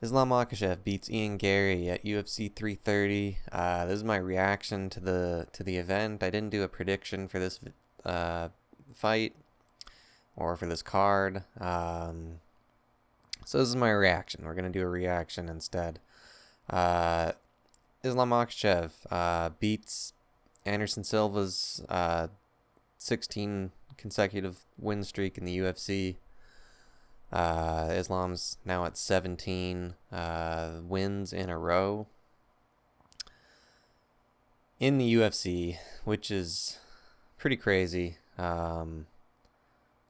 Islam Makachev beats Ian Garry at UFC 330. This is my reaction to the event. I didn't do a prediction for this uh, fight or for this card. So this is my reaction. We're gonna do a reaction instead. Uh, Islam Makachev beats Anderson Silva's 16 consecutive win streak in the UFC. Islam's now at 17 wins in a row in the UFC, which is pretty crazy.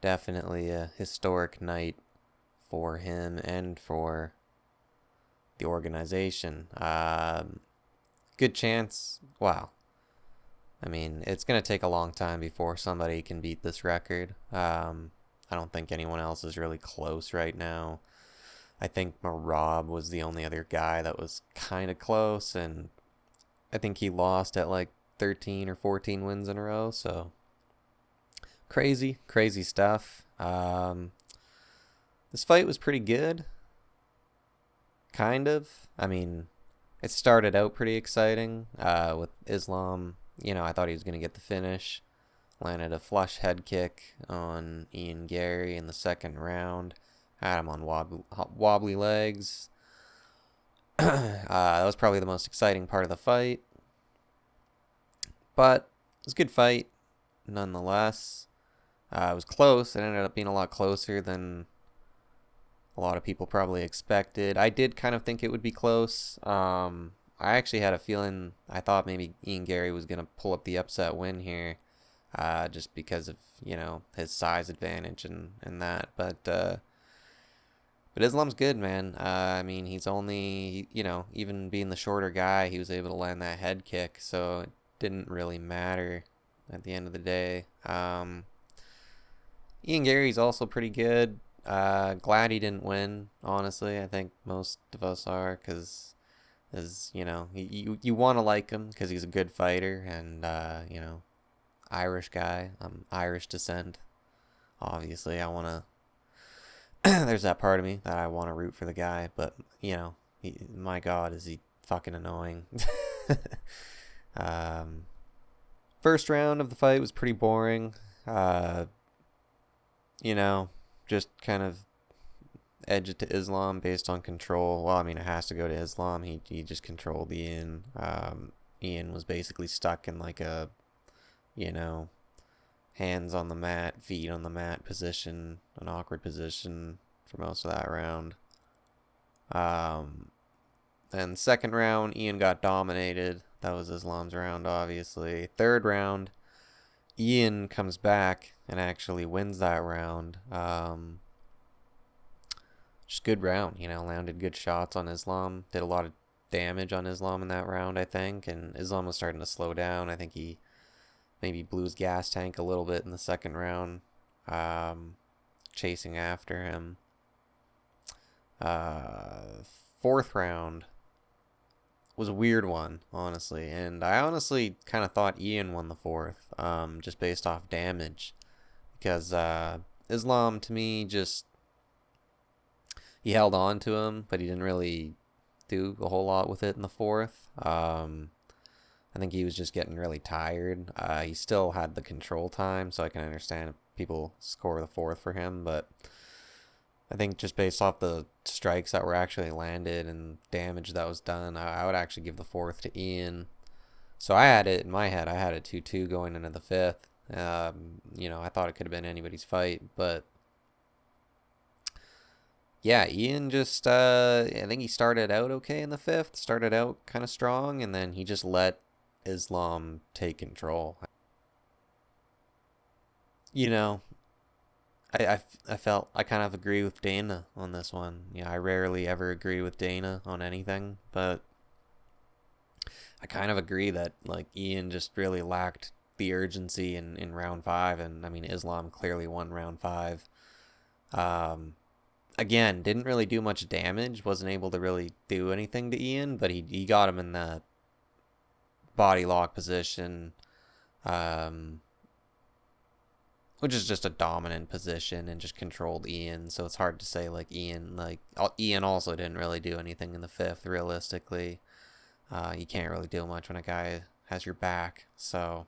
Definitely a historic night for him and for the organization. Good chance. Wow. I mean, it's going to take a long time before somebody can beat this record. I don't think anyone else is really close right now. I think Marab was the only other guy that was kind of close, and I think he lost at like 13 or 14 wins in a row, so crazy, crazy stuff. This fight was pretty good, kind of. I mean, it started out pretty exciting with Islam. I thought he was going to get the finish. Landed a flush head kick on Ian Garry in the second round. Had him on wobbly legs. That was probably the most exciting part of the fight. But it was a good fight, nonetheless. It was close. It ended up being a lot closer than a lot of people probably expected. I did kind of think it would be close. I actually had a feeling, I thought maybe Ian Garry was going to pull up the upset win here. Just because of, his size advantage and that. But Islam's good, man. I mean, he's only, even being the shorter guy, he was able to land that head kick, so it didn't really matter at the end of the day. Ian Garry's also pretty good. Glad he didn't win, honestly. I think most of us are, because, you want to like him because he's a good fighter, and, Irish guy. I'm Irish descent. Obviously, I want to. There's that part of me that I want to root for the guy, but my God, is he fucking annoying. First round of the fight was pretty boring. Just kind of edge it to Islam based on control. Well, I mean, it has to go to Islam. He just controlled Ian. Ian was basically stuck in like a hands on the mat, feet on the mat position, an awkward position for most of that round. And second round, Ian got dominated. That was Islam's round, obviously. Third round, Ian comes back and actually wins that round. Just good round, landed good shots on Islam. Did a lot of damage on Islam in that round, I think. And Islam was starting to slow down. I think he maybe blew his gas tank a little bit in the second round, chasing after him. Fourth round was a weird one, honestly, and I honestly kind of thought Ian won the fourth, just based off damage, because Islam, to me, he held on to him, but he didn't really do a whole lot with it in the fourth. I think he was just getting really tired. He still had the control time, so I can understand if people score the fourth for him. But I think just based off the strikes that were actually landed and damage that was done, I would actually give the fourth to Ian. So I had it in my head. I had a 2-2 going into the fifth. I thought it could have been anybody's fight. But yeah, Ian just, I think he started out okay in the fifth. Started out kind of strong, and then he just let Islam take control. I felt I kind of agree with Dana on this one. I rarely ever agree with Dana on anything, but I kind of agree that like Ian just really lacked the urgency in round five, and I mean Islam clearly won round five. Again, didn't really do much damage, wasn't able to really do anything to Ian, but he got him in the body lock position, which is just a dominant position and just controlled Ian. So it's hard to say like Ian also didn't really do anything in the fifth. Realistically, you can't really do much when a guy has your back. So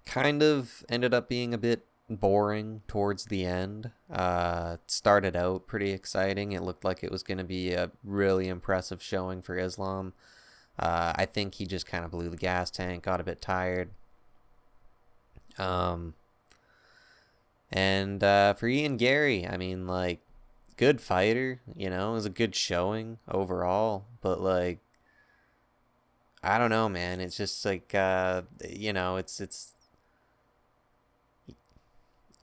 kind of ended up being a bit boring towards the end. Started out pretty exciting. It looked like it was going to be a really impressive showing for Islam. I think he just kind of blew the gas tank, got a bit tired. And for Ian Garry, I mean, like, good fighter, it was a good showing overall, but like, I don't know, man. It's just like, it's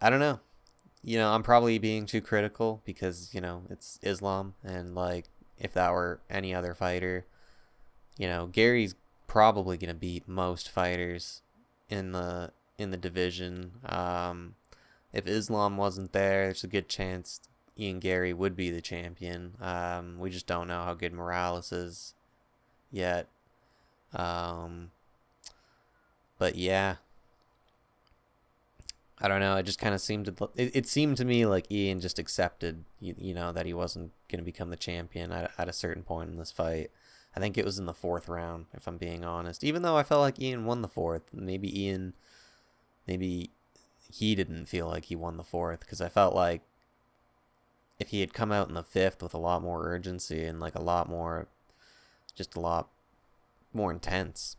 I don't know. I'm probably being too critical because, it's Islam, and like, if that were any other fighter, Gary's probably gonna beat most fighters in the division. If Islam wasn't there, there's a good chance Ian Garry would be the champion. We just don't know how good Morales is yet. But yeah, I don't know. It just kind of seemed to it seemed to me like Ian just accepted that he wasn't going to become the champion at a certain point in this fight. I think it was in the fourth round, if I'm being honest. Even though I felt like Ian won the fourth, maybe he didn't feel like he won the fourth, because I felt like if he had come out in the fifth with a lot more urgency and like a lot more intense,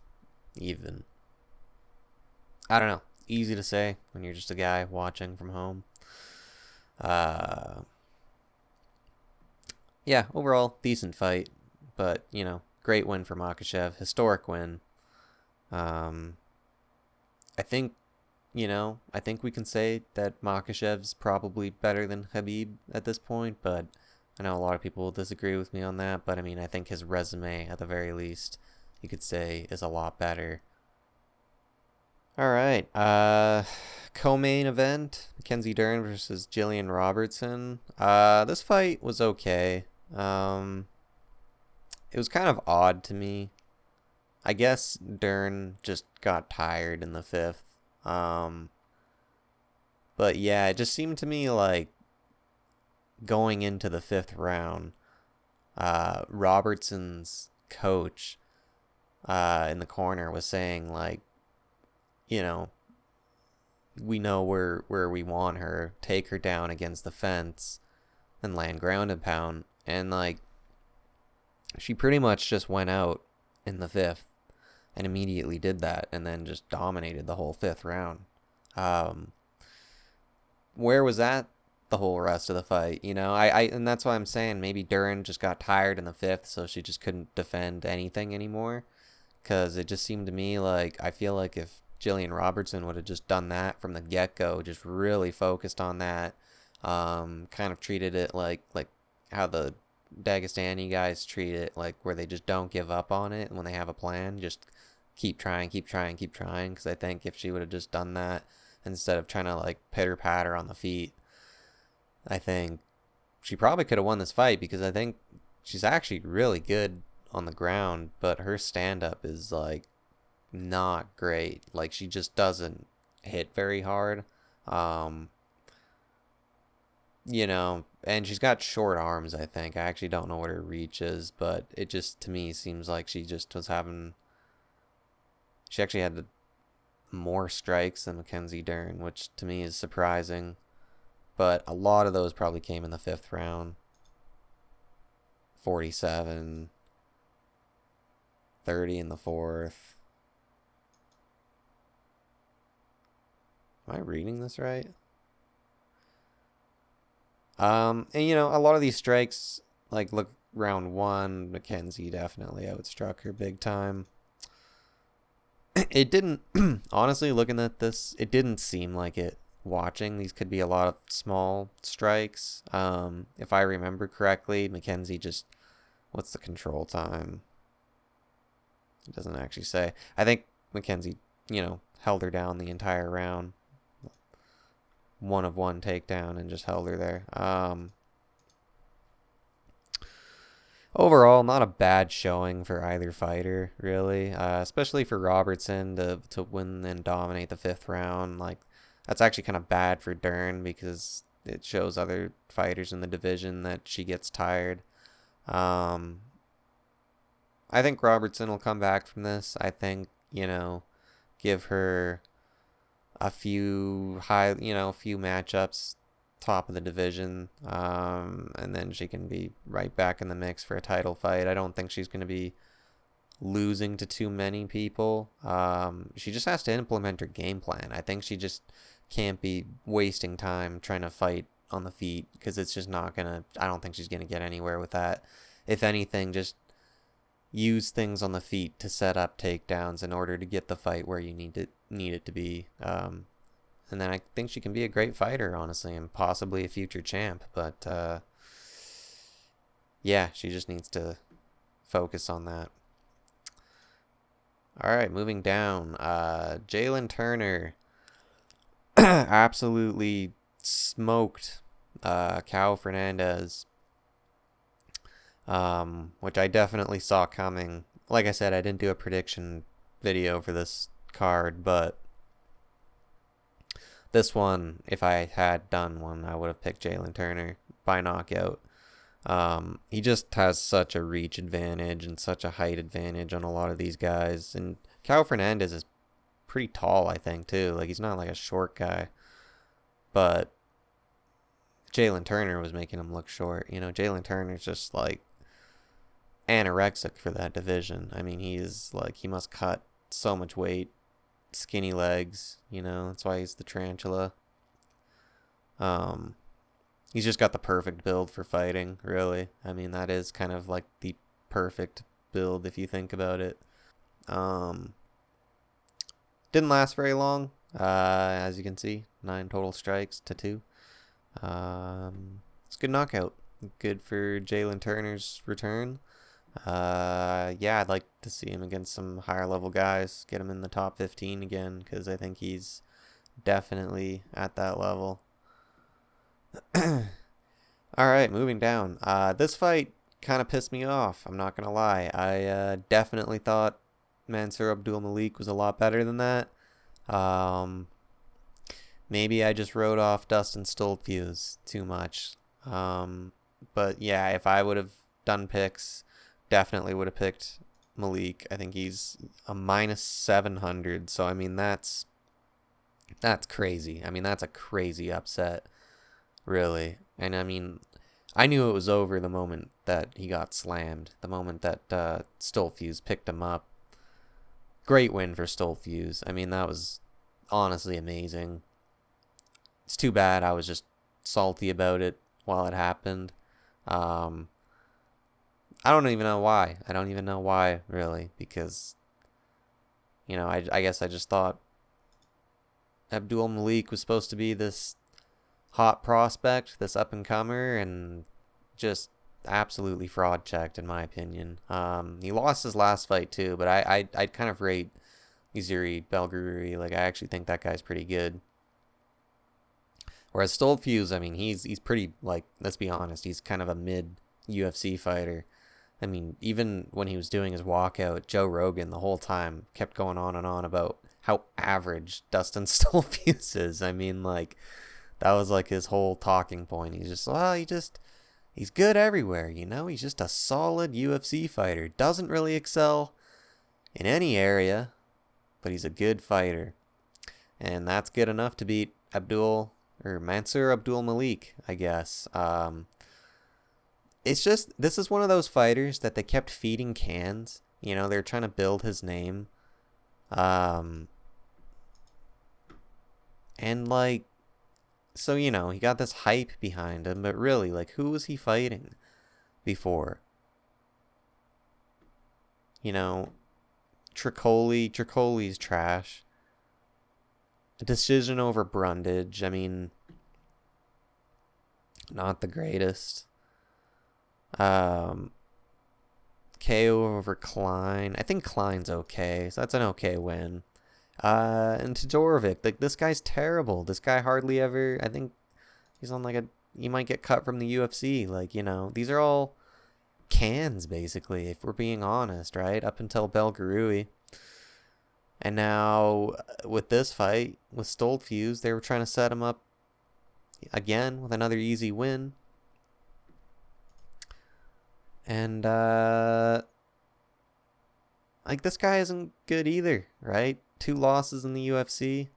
even. I don't know. Easy to say when you're just a guy watching from home. Yeah, overall, decent fight. But, great win for Makachev. Historic win. I think, I think we can say that Makachev's probably better than Khabib at this point, but I know a lot of people will disagree with me on that. But, I mean, I think his resume, at the very least, you could say, is a lot better. All right. Co-main event, Mackenzie Dern versus Jillian Robertson. This fight was okay. It was kind of odd to me. I guess Dern just got tired in the fifth. But yeah, it just seemed to me like going into the fifth round, Robertson's coach in the corner was saying like, we know where we want her. Take her down against the fence and land ground and pound. And like, she pretty much just went out in the fifth and immediately did that, and then just dominated the whole fifth round. Where was that the whole rest of the fight? And that's why I'm saying maybe Duran just got tired in the fifth, so she just couldn't defend anything anymore. Because it just seemed to me like, I feel like if Jillian Robertson would have just done that from the get-go, just really focused on that, kind of treated it like how the Dagestani guys treat it, like where they just don't give up on it when they have a plan, just keep trying, because I think if she would have just done that instead of trying to like pitter patter on the feet, I think she probably could have won this fight, because I think she's actually really good on the ground, but her stand-up is like not great. Like, she just doesn't hit very hard. And she's got short arms, I think. I actually don't know what her reach is, but it just, to me, seems like she actually had more strikes than Mackenzie Dern, which to me is surprising. But a lot of those probably came in the fifth round. 47, 30 in the fourth. Am I reading this right? And a lot of these strikes, like, look, round one, Mackenzie definitely outstruck her big time. It didn't, honestly, looking at this, it didn't seem like it. Watching, these could be a lot of small strikes. If I remember correctly, Mackenzie just, what's the control time? It doesn't actually say. I think Mackenzie, held her down the entire round. 1-of-1 takedown and just held her there. Overall, not a bad showing for either fighter, really. Especially for Robertson to win and dominate the fifth round. Like, that's actually kind of bad for Dern because it shows other fighters in the division that she gets tired. Um, I think Robertson will come back from this. I think, give her a few matchups top of the division, and then she can be right back in the mix for a title fight. I don't think she's going to be losing to too many people. She just has to implement her game plan. I think she just can't be wasting time trying to fight on the feet because it's just not going to, I don't think she's going to get anywhere with that. If anything, just use things on the feet to set up takedowns in order to get the fight where you need it to be. And then I think she can be a great fighter, honestly, and possibly a future champ. But yeah, she just needs to focus on that. All right, moving down. Jalen Turner absolutely smoked Cal Fernandez, which I definitely saw coming. Like I said, I didn't do a prediction video for this card, but this one, if I had done one, I would have picked Jalen Turner by knockout. He just has such a reach advantage and such a height advantage on a lot of these guys. And Cal Fernandez is pretty tall, I think, too. Like, he's not like a short guy. But Jalen Turner was making him look short. Jalen Turner's just like anorexic for that division. I mean, he must cut so much weight. Skinny legs, that's why he's the tarantula. He's just got the perfect build for fighting, really. I mean, that is kind of like the perfect build if you think about it. Didn't last very long, as you can see, 9 total strikes to 2. It's a good knockout. Good for Jalen Turner's return. Yeah, I'd like to see him against some higher level guys, get him in the top 15 again, because I think he's definitely at that level. Alright, moving down. This fight kind of pissed me off, I'm not going to lie. I definitely thought Mansour Abdul Malik was a lot better than that. Maybe I just wrote off Dustin Stoltzfus too much. But yeah, if I would have done picks, definitely would have picked Malik. I think he's a -700. So, I mean, that's crazy. I mean, that's a crazy upset, really. And, I mean, I knew it was over the moment that he got slammed. The moment that Stoltzfus picked him up. Great win for Stoltzfus. I mean, that was honestly amazing. It's too bad I was just salty about it while it happened. I don't even know why. I don't even know why, really, because, I guess I just thought Abdul Malik was supposed to be this hot prospect, this up-and-comer, and just absolutely fraud-checked, in my opinion. He lost his last fight, too, but I'd kind of rate Yuzuri Belguri. Like, I actually think that guy's pretty good. Whereas Stoltzfus, I mean, he's pretty, like, let's be honest, he's kind of a mid-UFC fighter. I mean, even when he was doing his walkout, Joe Rogan the whole time kept going on and on about how average Dustin Stoltzfus is. I mean, like, that was like his whole talking point. He's just, well, he's good everywhere, He's just a solid UFC fighter. Doesn't really excel in any area, but he's a good fighter. And that's good enough to beat Mansour Abdul Malik, I guess. It's just, this is one of those fighters that they kept feeding cans. They're trying to build his name. And like, so, he got this hype behind him, but really, like, who was he fighting before? Tricoli's trash. A decision over Brundage, I mean, not the greatest. KO over Klein. I think Klein's okay, so that's an okay win. And Todorovic, like, this guy's terrible. This guy hardly ever, I think he's on like he might get cut from the UFC. Like, these are all cans, basically, if we're being honest, right? Up until Belgarui. And now, with this fight, with Stoltfuse, they were trying to set him up again with another easy win. And, like, this guy isn't good either, right? 2 losses in the UFC.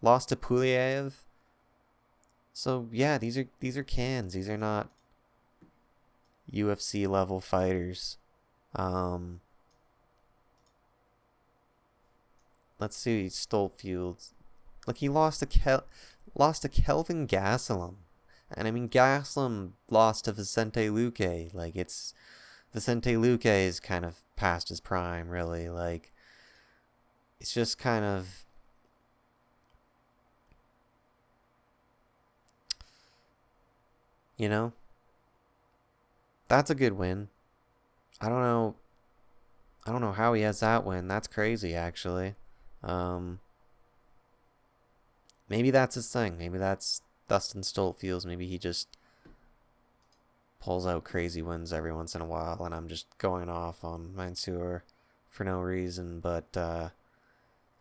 Lost to Puliev. So, yeah, these are cans. These are not UFC level fighters. Let's see, Stoltfuse. Like, he lost to Kelvin Gastelum. And I mean, Gastelum lost to Vicente Luque. Like, it's Vicente Luque is kind of past his prime, really. Like, it's just kind of, you know, that's a good win. I don't know. I don't know how he has that win. That's crazy, actually. Um, Maybe that's his thing. Maybe that's Dustin Stoltfuse. Maybe he just pulls out crazy wins every once in a while, and I'm just going off on Mansour for no reason. But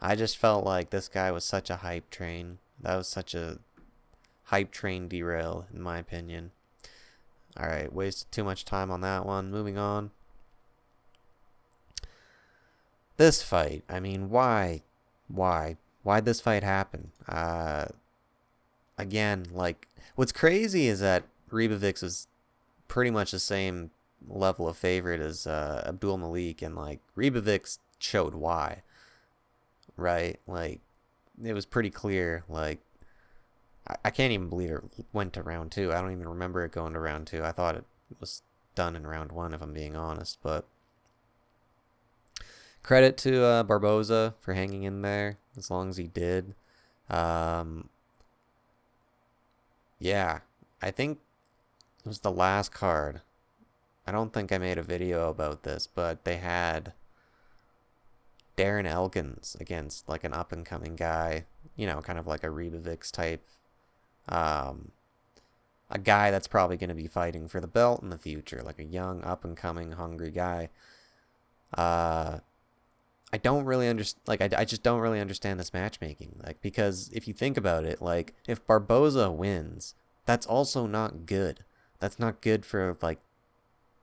I just felt like this guy was such a hype train. That was such a hype train derail, in my opinion. Alright, wasted too much time on that one. Moving on. This fight, I mean, why? Why'd this fight happen? Again, like, what's crazy is that Ribovics was pretty much the same level of favorite as Abdul Malik, and, like, Ribovics showed why, right? Like, it was pretty clear. Like, I can't even believe it went to round 2. I don't even remember it going to round 2. I thought it was done in round 1, if I'm being honest. But credit to Barboza for hanging in there as long as he did. Yeah, I think it was the last card. I don't think I made a video about this, but they had Darren Elkins against, like, an up-and-coming guy, you know, kind of like a Ribovics type. A guy that's probably going to be fighting for the belt in the future, like a young, up-and-coming, hungry guy. I don't really understand, like, I just don't really understand this matchmaking, like, because if you think about it, like, if Barboza wins, that's also not good. That's not good for, like,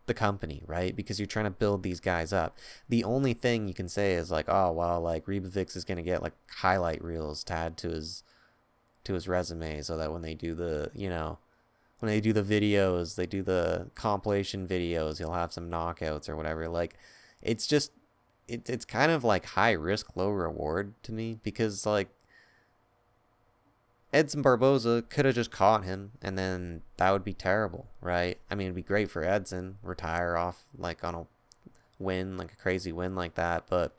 the company, right? Because you're trying to build these guys up. The only thing you can say is, like, oh, well, like, Ribovics is going to get, like, highlight reels to add to his resume, so that when they do the, you know, when they do the videos, they do the compilation videos, he'll have some knockouts or whatever. Like, it's just, it's kind of like high risk, low reward to me, because, like, Edson Barboza could have just caught him, and then that would be terrible, right? I mean, it'd be great for Edson, retire off, like, on a win, like a crazy win like that, but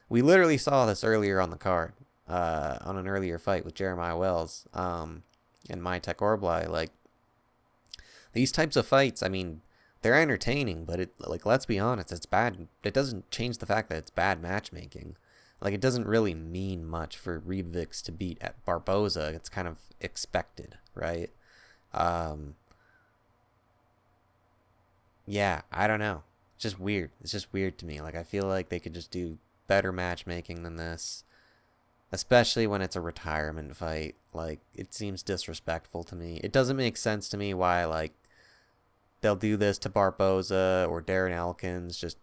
we literally saw this earlier on the card, on an earlier fight with Jeremiah Wells, and Maitek Orblai. Like, these types of fights, I mean, they're entertaining, but it, like, let's be honest, it's bad. It doesn't change the fact that it's bad matchmaking. Like, it doesn't really mean much for Ribovics to beat at Barboza. It's kind of expected, right? Yeah, I don't know. It's just weird. It's just weird to me. Like, I feel like they could just do better matchmaking than this, especially when it's a retirement fight. Like, it seems disrespectful to me. It doesn't make sense to me why, like, they'll do this to Barboza or Darren Elkins. Just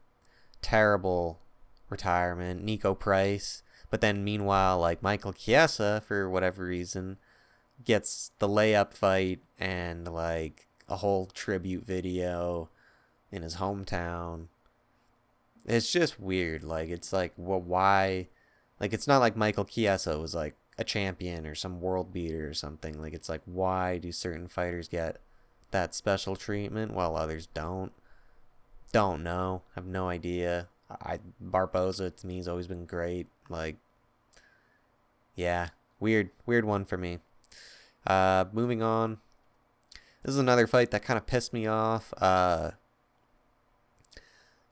terrible retirement. Nico Price. But then meanwhile, like, Michael Chiesa, for whatever reason, gets the layup fight and, like, a whole tribute video in his hometown. It's just weird. Like, it's like, well, why? Like, it's not like Michael Chiesa was, like, a champion or some world beater or something. Like, it's like, why do certain fighters get that special treatment while others don't? Don't know. Have no idea. Barboza, to me, has always been great. Like, yeah, weird one for me. Moving on. This is another fight that kind of pissed me off.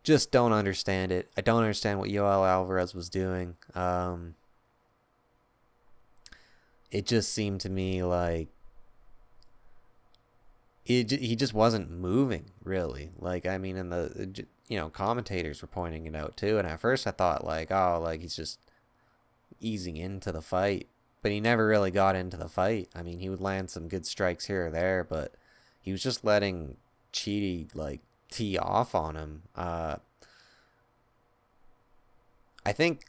Just don't understand it. I don't understand what Yoel Alvarez was doing. It just seemed to me like he just wasn't moving really. Like, I mean, and commentators were pointing it out too. And at first I thought like, oh, like he's just easing into the fight, but he never really got into the fight. I mean, he would land some good strikes here or there, but he was just letting Chidi like tee off on him. I think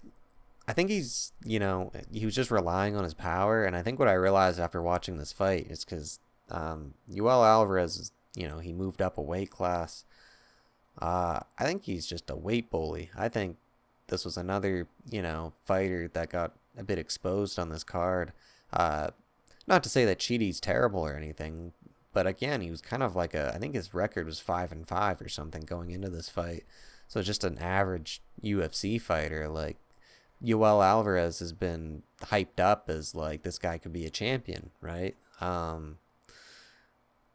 he's, he was just relying on his power, and I think what I realized after watching this fight is because Yoel Alvarez is, he moved up a weight class. I think he's just a weight bully. I think this was another, fighter that got a bit exposed on this card. Uh, Not to say that Chidi's terrible or anything, but again, he was kind of like I think his record was 5-5 or something going into this fight. So just an average UFC fighter. Like, Yoel Alvarez has been hyped up as like this guy could be a champion, right?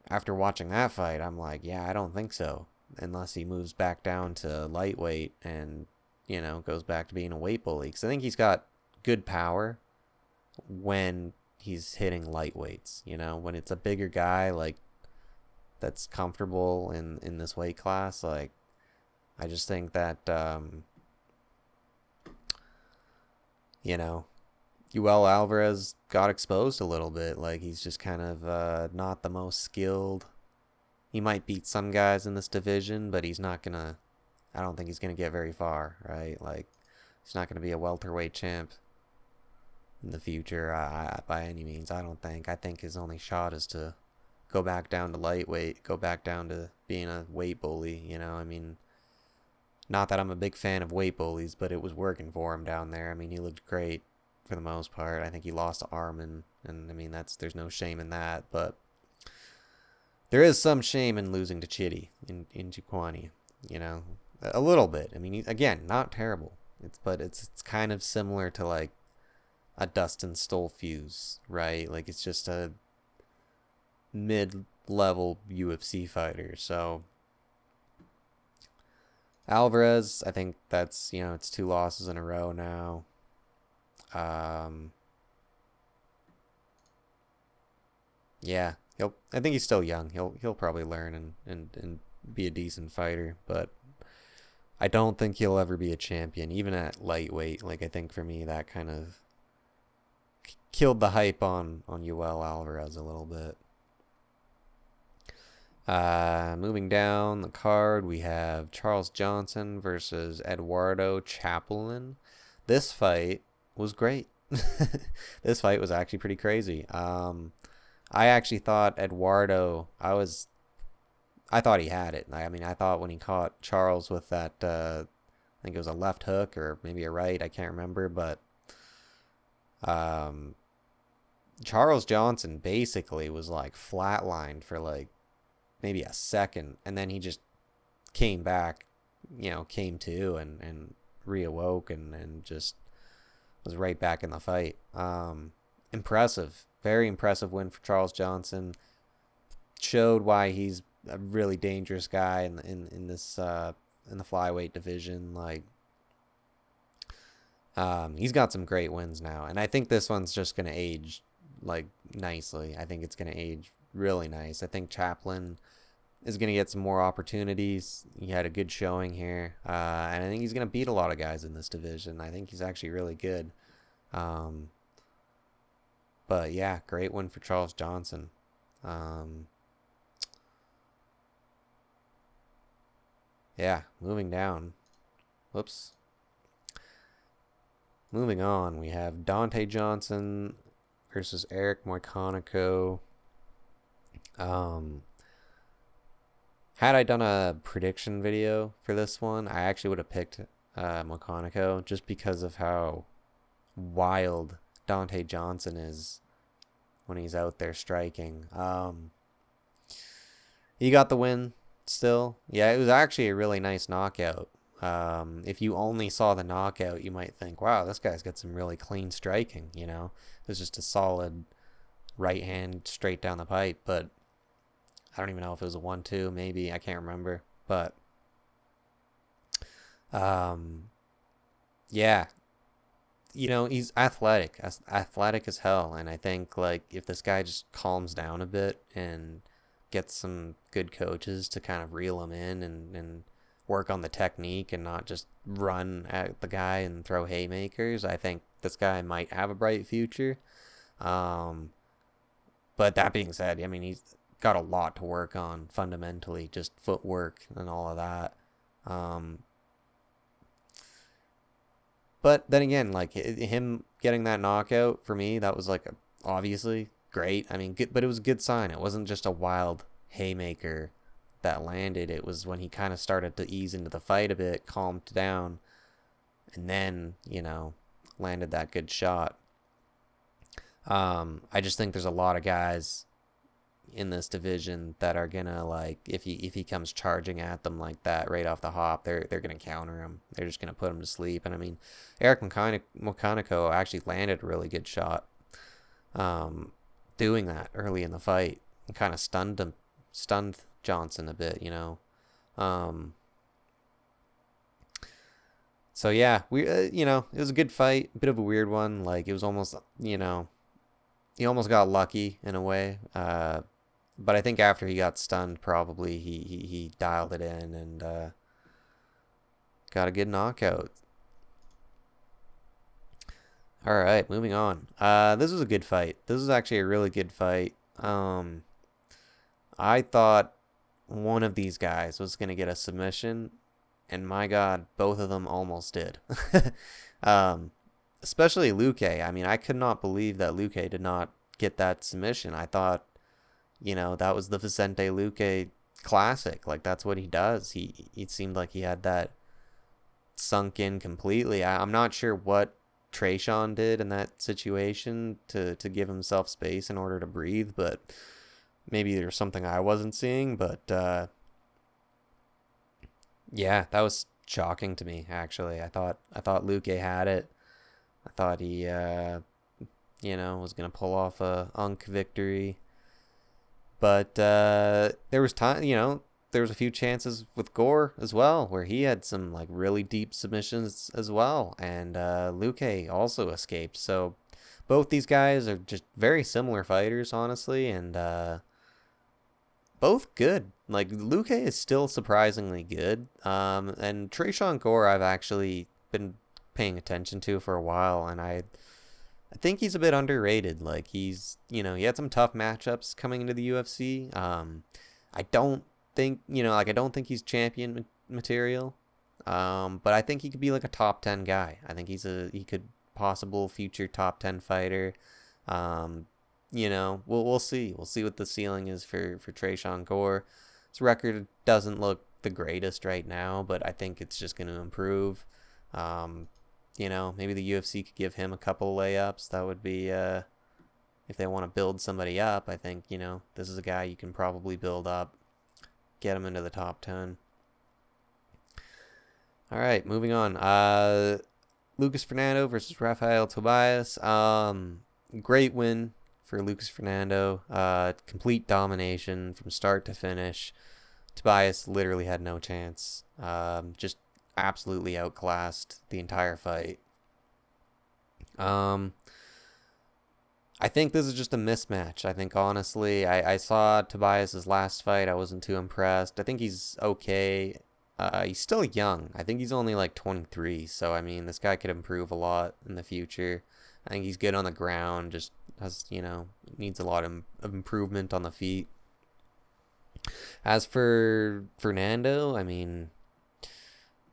After watching that fight, I'm like, yeah, I don't think so, unless he moves back down to lightweight and goes back to being a weight bully. Because I think he's got good power when he's hitting lightweights. When it's a bigger guy like that's comfortable in this weight class, like I just think that Yoel Alvarez got exposed a little bit. Like, he's just kind of not the most skilled. He might beat some guys in this division, but he's not gonna. I don't think he's gonna get very far, right? Like, he's not gonna be a welterweight champ in the future by any means. I don't think. I think his only shot is to go back down to lightweight, go back down to being a weight bully. I mean, not that I'm a big fan of weight bullies, but it was working for him down there. I mean, he looked great for the most part. I think he lost to Arman, and I mean, there's no shame in that, but there is some shame in losing to Chidi in Jukwani, a little bit. I mean, again, not terrible. It's kind of similar to like a Dustin Stolfuse, right? Like, it's just a mid-level UFC fighter. So Alvarez, I think that's, it's 2 losses in a row now. Yeah, I think he's still young. He'll probably learn and be a decent fighter, but I don't think he'll ever be a champion, even at lightweight. Like, I think for me that kind of killed the hype on Yoel Alvarez a little bit. Moving down the card, we have Charles Johnson versus Eduardo Chaplin. This fight was great. This fight was actually pretty crazy. I actually thought Eduardo, I thought he had it. I mean, I thought when he caught Charles with that, I think it was a left hook or maybe a right, I can't remember, but Charles Johnson basically was like flatlined for like maybe a second, and then he just came back, came to and reawoke and just was right back in the fight. Impressive, very impressive win for Charles Johnson. Showed why he's a really dangerous guy in this in the flyweight division. Like, he's got some great wins now, and I think this one's just gonna age like nicely. I think it's gonna age really nice. I think Chaplin is going to get some more opportunities. He had a good showing here. And I think he's going to beat a lot of guys in this division. I think he's actually really good. But yeah, great win for Charles Johnson. Yeah, moving down. Whoops. Moving on, we have Dante Johnson versus Eric Moicanico. Had I done a prediction video for this one, I actually would have picked Moicanico just because of how wild Dante Johnson is when he's out there striking. He got the win still. Yeah, it was actually a really nice knockout. If you only saw the knockout, you might think, wow, this guy's got some really clean striking, It was just a solid right hand straight down the pipe, but I don't even know if it was a 1-2, maybe. I can't remember. But, yeah. He's athletic as hell. And I think, like, if this guy just calms down a bit and get some good coaches to kind of reel him in and work on the technique and not just run at the guy and throw haymakers, I think this guy might have a bright future. Um, but that being said, I mean, he's got a lot to work on fundamentally, just footwork and all of that. Um, but then again, like him getting that knockout for me, that was like obviously great. I mean, good, but it was a good sign. It wasn't just a wild haymaker that landed. It was when he kind of started to ease into the fight a bit, calmed down, and then, landed that good shot. I just think there's a lot of guys in this division that are gonna, like, if he comes charging at them like that right off the hop, they're gonna counter him. They're just gonna put him to sleep. And I mean, Eric Makachev actually landed a really good shot, doing that early in the fight and kind of stunned Johnson a bit. So yeah, it was a good fight, a bit of a weird one. Like, it was almost, he almost got lucky in a way. But I think after he got stunned, probably he dialed it in and got a good knockout. All right, moving on. This was a good fight. This was actually a really good fight. I thought one of these guys was going to get a submission, and my God, both of them almost did. Especially Luque. I mean, I could not believe that Luque did not get that submission. I thought, that was the Vicente Luque classic. Like, that's what he does. He seemed like he had that sunk in completely. I'm not sure what Tresean did in that situation to give himself space in order to breathe, but maybe there's something I wasn't seeing. But yeah, that was shocking to me, actually. I thought Luque had it. I thought he was gonna pull off a Unk victory, but there was time. There was a few chances with Gore as well, where he had some, like, really deep submissions as well, and Luque also escaped. So both these guys are just very similar fighters, honestly, and both good. Like, Luque is still surprisingly good, and Tresean Gore I've actually been paying attention to for a while, and I think he's a bit underrated. Like, he had some tough matchups coming into the UFC. I don't think, I don't think he's champion material. But I think he could be like a top 10 guy. I think he could possible future top 10 fighter. We'll see. We'll see what the ceiling is for Tresean Gore. His record doesn't look the greatest right now, but I think it's just going to improve. Maybe the UFC could give him a couple layups. That would be, if they want to build somebody up, I think, this is a guy you can probably build up, get him into the top 10. All right, moving on. Lucas Fernando versus Rafael Tobias. Great win for Lucas Fernando. Complete domination from start to finish. Tobias literally had no chance. Just absolutely outclassed the entire fight. I think this is just a mismatch. I think, honestly, I saw Tobias's last fight. I wasn't too impressed. I think he's okay. He's still young. I think he's only like 23. So, I mean, this guy could improve a lot in the future. I think he's good on the ground. Just has, needs a lot of improvement on the feet. As for Fernando, I mean,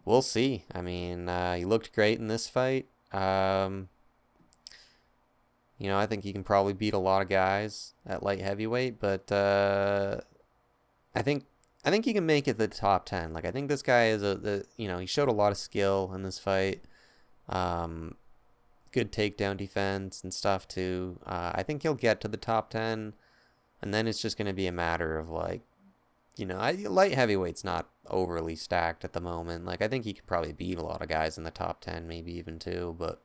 we'll see. I mean, he looked great in this fight. I think he can probably beat a lot of guys at light heavyweight, but I think he can make it the top 10. Like, I think this guy is he showed a lot of skill in this fight. Good takedown defense and stuff too. I think he'll get to the top 10, and then it's just going to be a matter of, like, light heavyweight's not overly stacked at the moment. Like, I think he could probably beat a lot of guys in the top 10, maybe even 2, but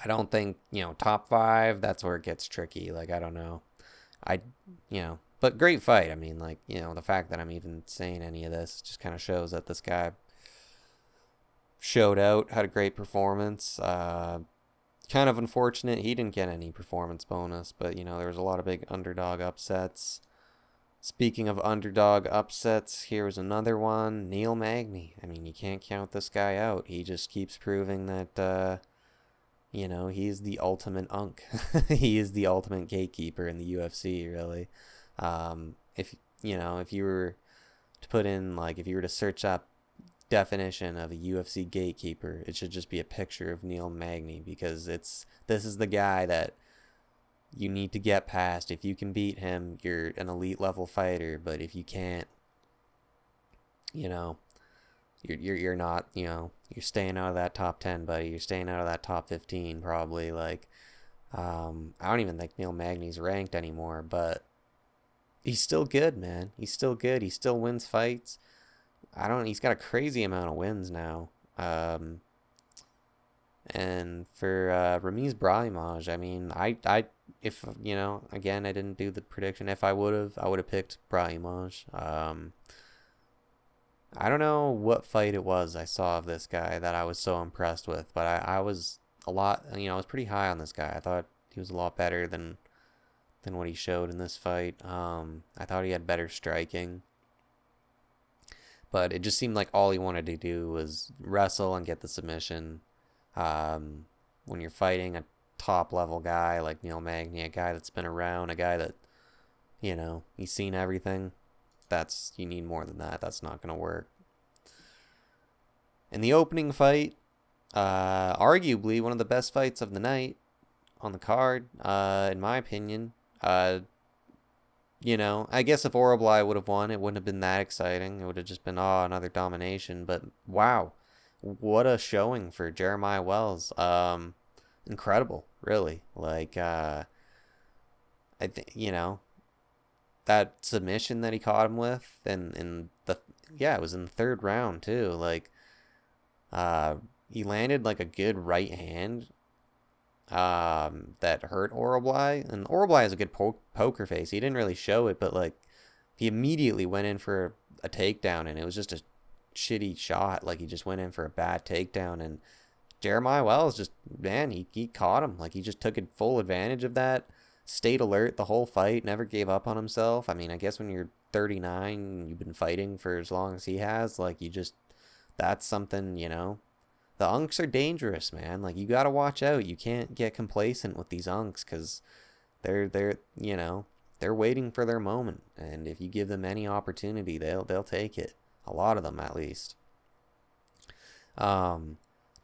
I don't think, top 5, that's where it gets tricky. Like, I don't know. But great fight. I mean, like, the fact that I'm even saying any of this just kind of shows that this guy showed out, had a great performance. Kind of unfortunate he didn't get any performance bonus, but, there was a lot of big underdog upsets. Speaking of underdog upsets, here was another one. Neil Magny. I mean, you can't count this guy out. He just keeps proving that, he's the ultimate unk. He is the ultimate gatekeeper in the UFC, really. If you were to put in, like, if you were to search up definition of a UFC gatekeeper, it should just be a picture of Neil Magny, because this is the guy that you need to get past. If you can beat him, you're an elite level fighter. But if you can't, you know, you're not, you're staying out of that top 10, buddy. You're staying out of that top 15 probably. Like, I don't even think Neil Magny's ranked anymore, but he's still good, man. He's still good. He still wins fights. He's got a crazy amount of wins now. And for Ramiz Brahimaj, I mean, if again, I didn't do the prediction. If I would have picked Brahimaj. I don't know what fight it was I saw of this guy that I was so impressed with, but I was a lot, I was pretty high on this guy. I thought he was a lot better than what he showed in this fight. I thought he had better striking, but it just seemed like all he wanted to do was wrestle and get the submission. When you're fighting a top level guy like Neil Magny, a guy that's been around, a guy that, he's seen everything, you need more than that. That's not going to work. In the opening fight, arguably one of the best fights of the night on the card, in my opinion. I guess if Orablai would have won, it wouldn't have been that exciting. It would have just been, another domination. But wow, what a showing for Jeremiah Wells. Incredible, really. Like, I think, that submission that he caught him with, and it was in the third round too. Like, he landed like a good right hand, that hurt Orablai, and Orablai has a good poker face. He didn't really show it, but like, he immediately went in for a takedown, and it was just a shitty shot. Like, he just went in for a bad takedown, and Jeremiah Wells just, man, he caught him. Like, he just took full advantage of that, stayed alert the whole fight, never gave up on himself. I mean, I guess when you're 39 and you've been fighting for as long as he has, like, that's something, the unks are dangerous, man. Like, you gotta watch out. You can't get complacent with these unks, because they're waiting for their moment, and if you give them any opportunity, they'll take it. A lot of them, at least.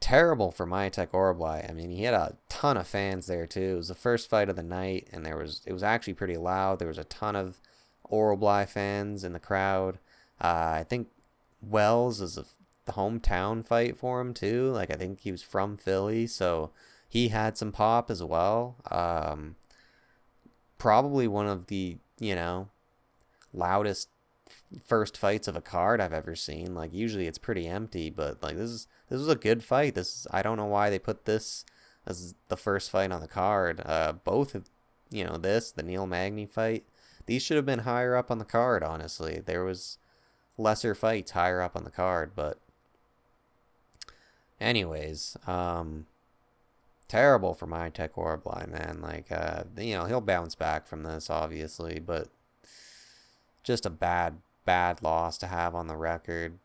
Terrible for Makachev Orablai. I mean, he had a ton of fans there too. It was the first fight of the night, and it was actually pretty loud. There was a ton of Orablai fans in the crowd. I think Wells is the hometown fight for him too. Like, I think he was from Philly, so he had some pop as well. Probably one of the loudest first fights of a card I've ever seen. Like, usually it's pretty empty, but like, this was a good fight. I don't know why they put this as the first fight on the card. Both of the Neil Magny fight, these should have been higher up on the card. Honestly, there was lesser fights higher up on the card, but anyways, terrible for Makachev Orablai, man. Like, he'll bounce back from this, obviously, but just a bad loss to have on the record.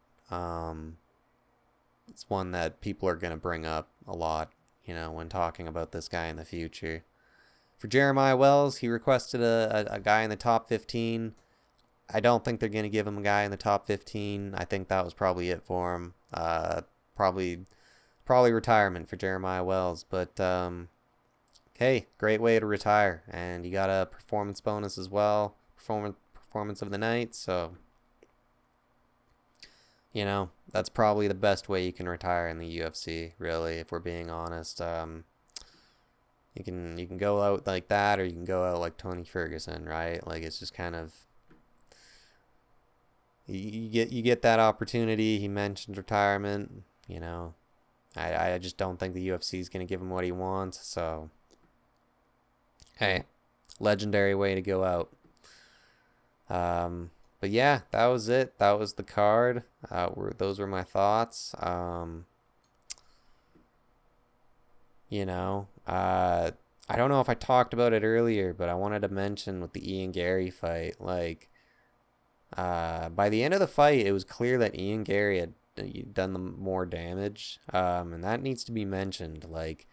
It's one that people are going to bring up a lot, when talking about this guy in the future. For Jeremiah Wells, he requested a guy in the top 15. I don't think they're going to give him a guy in the top 15. I think that was probably it for him. Probably retirement for Jeremiah Wells. But, hey, great way to retire. And you got a performance bonus as well. Performance of the night. So, that's probably the best way you can retire in the UFC, really, if we're being honest. You can go out like that, or you can go out like Tony Ferguson, right? Like, it's just kind of, you get that opportunity. He mentioned retirement. I just don't think the UFC is going to give him what he wants. So, hey, legendary way to go out. But yeah, that was it. That was the card. Those were my thoughts. I don't know if I talked about it earlier, but I wanted to mention with the Ian Garry fight, like, By the end of the fight, it was clear that Ian Garry had done the more damage, and that needs to be mentioned. Like,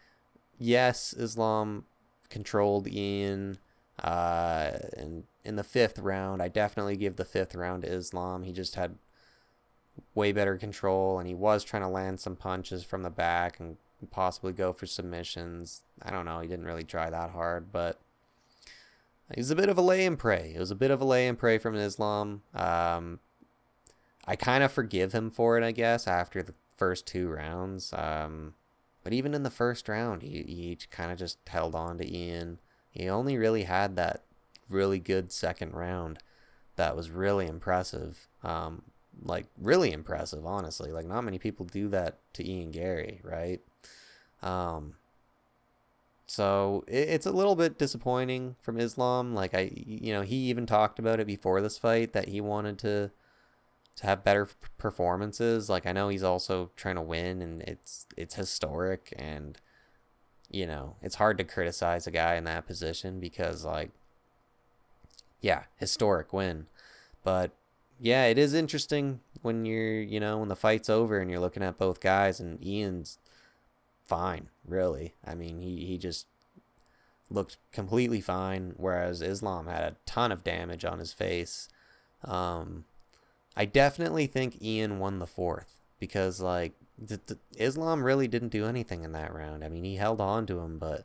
yes, Islam controlled Ian, and in the fifth round, I definitely give the fifth round to Islam. He just had way better control, and he was trying to land some punches from the back and possibly go for submissions. I don't know. He didn't really try that hard, but he was a bit of a lay and pray. It was a bit of a lay and pray from Islam. I kind of forgive him for it, I guess, after the first two rounds. But even in the first round, he kind of just held on to Ian. He only really had that really good second round that was really impressive. Like, really impressive, honestly. Like, not many people do that to Ian Garry, right? So it's a little bit disappointing from Islam. Like, he even talked about it before this fight that he wanted to have better performances. Like, I know he's also trying to win, and it's historic, and it's hard to criticize a guy in that position because, like, yeah, historic win. But yeah, it is interesting when when the fight's over and you're looking at both guys, and Ian's fine, really. I mean, he just looked completely fine, whereas Islam had a ton of damage on his face. I definitely think Ian won the fourth because, like, Islam really didn't do anything in that round. I mean, he held on to him, but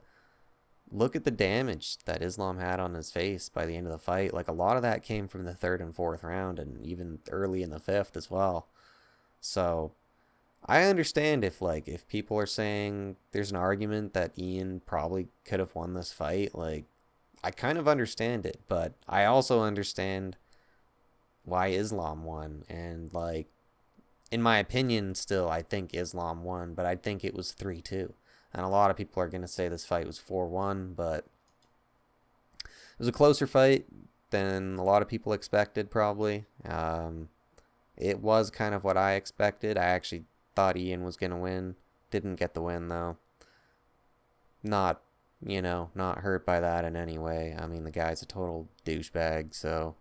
look at the damage that Islam had on his face by the end of the fight. Like, a lot of that came from the third and fourth round, and even early in the fifth as well. So I understand if people are saying there's an argument that Ian probably could have won this fight. Like, I kind of understand it, but I also understand why Islam won. And, like, in my opinion, still, I think Islam won, but I think it was 3-2. And a lot of people are going to say this fight was 4-1, but it was a closer fight than a lot of people expected, probably. It was kind of what I expected. I actually thought Ian was going to win. Didn't get the win, though. Not hurt by that in any way. I mean, the guy's a total douchebag, so,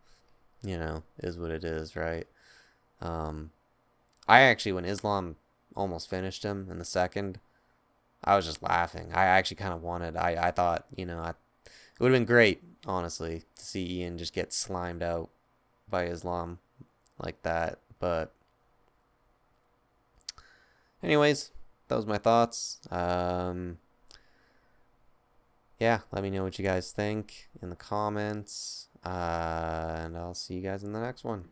is what it is, right? I actually, when Islam almost finished him in the second, I was just laughing. I actually kind of wanted, I thought, it would have been great, honestly, to see Ian just get slimed out by Islam like that. But anyways, that was my thoughts. Yeah, let me know what you guys think in the comments. And I'll see you guys in the next one.